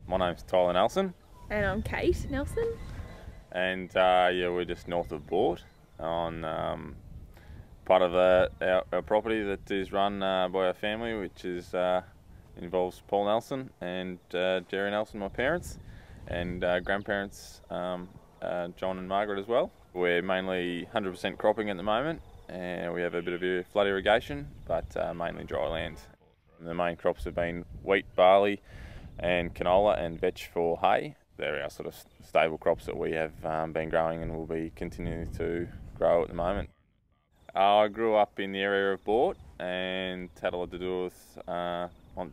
My name's Tyler Nelson, And I'm Kate Nelson. and we're just north of Boort on part of our property that is run by our family, which involves Paul Nelson and Jerry Nelson, my parents, and grandparents John and Margaret as well. We're mainly 100% cropping at the moment, and we have a bit of flood irrigation, but mainly dry land. The main crops have been wheat, barley, and canola and vetch for hay. They're our sort of stable crops that we have been growing and will be continuing to grow at the moment. I grew up in the area of Boort and had a lot to do with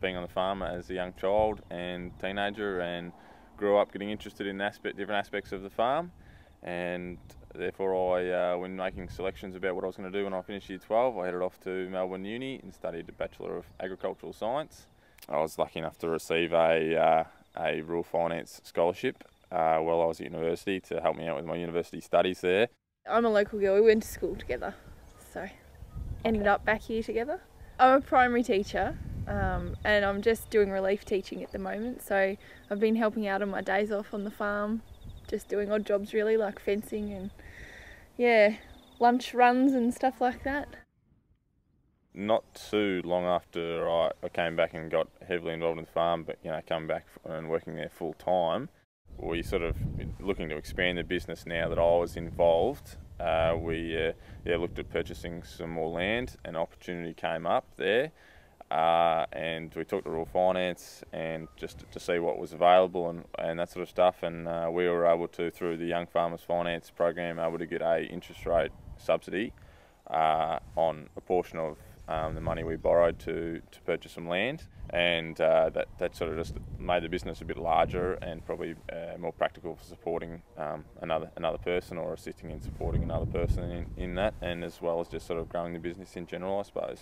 being on the farm as a young child and teenager, and grew up getting interested in different aspects of the farm, and therefore when making selections about what I was going to do when I finished year 12, I headed off to Melbourne Uni and studied a Bachelor of Agricultural Science. I was lucky enough to receive a rural finance scholarship while I was at university to help me out with my university studies there. I'm a local girl. We went to school together, so ended up back here together. I'm a primary teacher, and I'm just doing relief teaching at the moment. So I've been helping out on my days off on the farm, just doing odd jobs really, like fencing and lunch runs and stuff like that. Not too long after I came back and got heavily involved in the farm, but coming back and working there full time, we sort of looking to expand the business now that I was involved. We looked at purchasing some more land. An opportunity came up there, and we talked to Rural Finance and just to see what was available and that sort of stuff. And we were able to, through the Young Farmers Finance program, able to get a interest rate subsidy on a portion of the money we borrowed to purchase some land, and that sort of just made the business a bit larger and probably more practical for supporting another person, or assisting in supporting another person in that, and as well as just sort of growing the business in general, I suppose.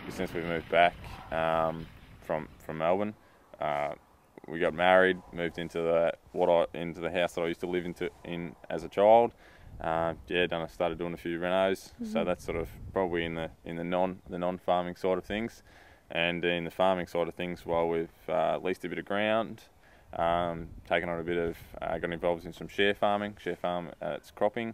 Since we moved back from Melbourne, we got married, moved into the house that I used to live in as a child. Then I started doing a few renos, so that's sort of probably in the non-farming side of things. And in the farming side of things, while we've leased a bit of ground, taken on a bit of, got involved in some share farm, it's cropping,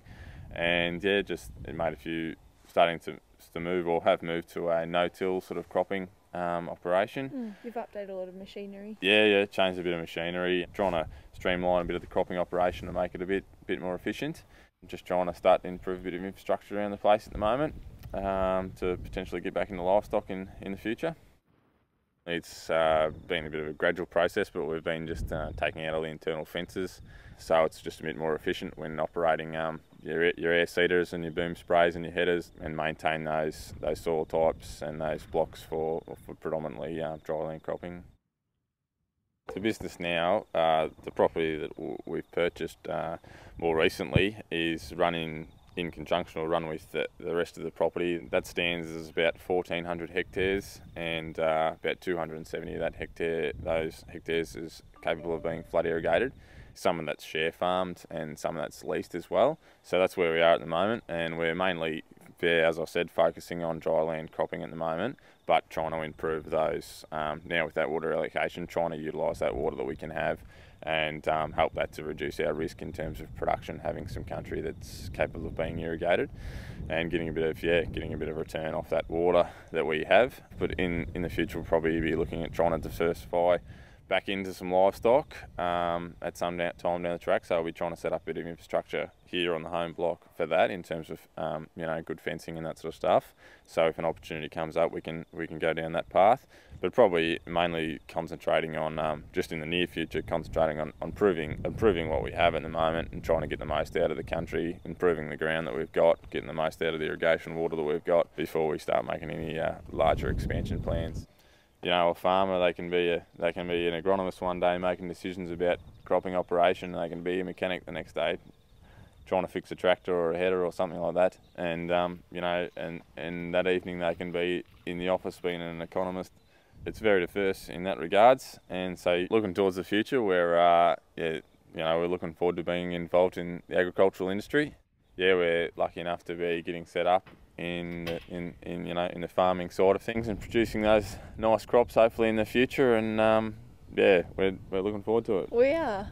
and just it made a few, starting to move or have moved to a no-till sort of cropping operation. You've updated a lot of machinery. Changed a bit of machinery, trying to streamline a bit of the cropping operation to make it a bit more efficient. Just trying to start to improve a bit of infrastructure around the place at the moment, to potentially get back into livestock in the future. It's been a bit of a gradual process, but we've been just taking out all the internal fences, so it's just a bit more efficient when operating your air seeders and your boom sprays and your headers, and maintain those soil types and those blocks for predominantly dry land cropping. The business now, the property that we've purchased more recently, is run in conjunction, or run with the rest of the property. That stands as about 1,400 hectares, and about 270 of those hectares is capable of being flood irrigated. Some of that's share farmed and some of that's leased as well. So that's where we are at the moment, and we're mainly, as I said, focusing on dry land cropping at the moment, but trying to improve those now with that water allocation, trying to utilise that water that we can have, and help that to reduce our risk in terms of production, having some country that's capable of being irrigated, and getting a bit of return off that water that we have. But in the future, we'll probably be looking at trying to diversify back into some livestock at some time down the track. So we'll be trying to set up a bit of infrastructure here on the home block for that, in terms of good fencing and that sort of stuff. So if an opportunity comes up, we can go down that path. But probably mainly concentrating on just in the near future, concentrating on improving what we have at the moment, and trying to get the most out of the country, improving the ground that we've got, getting the most out of the irrigation water that we've got before we start making any larger expansion plans. A farmer, they can be an agronomist one day making decisions about cropping operation, and they can be a mechanic the next day trying to fix a tractor or a header or something like that. And and that evening they can be in the office being an economist. It's very diverse in that regards, and so looking towards the future, where we're looking forward to being involved in the agricultural industry. We're lucky enough to be getting set up in the farming side of things and producing those nice crops hopefully in the future. And yeah, we're looking forward to it. We are.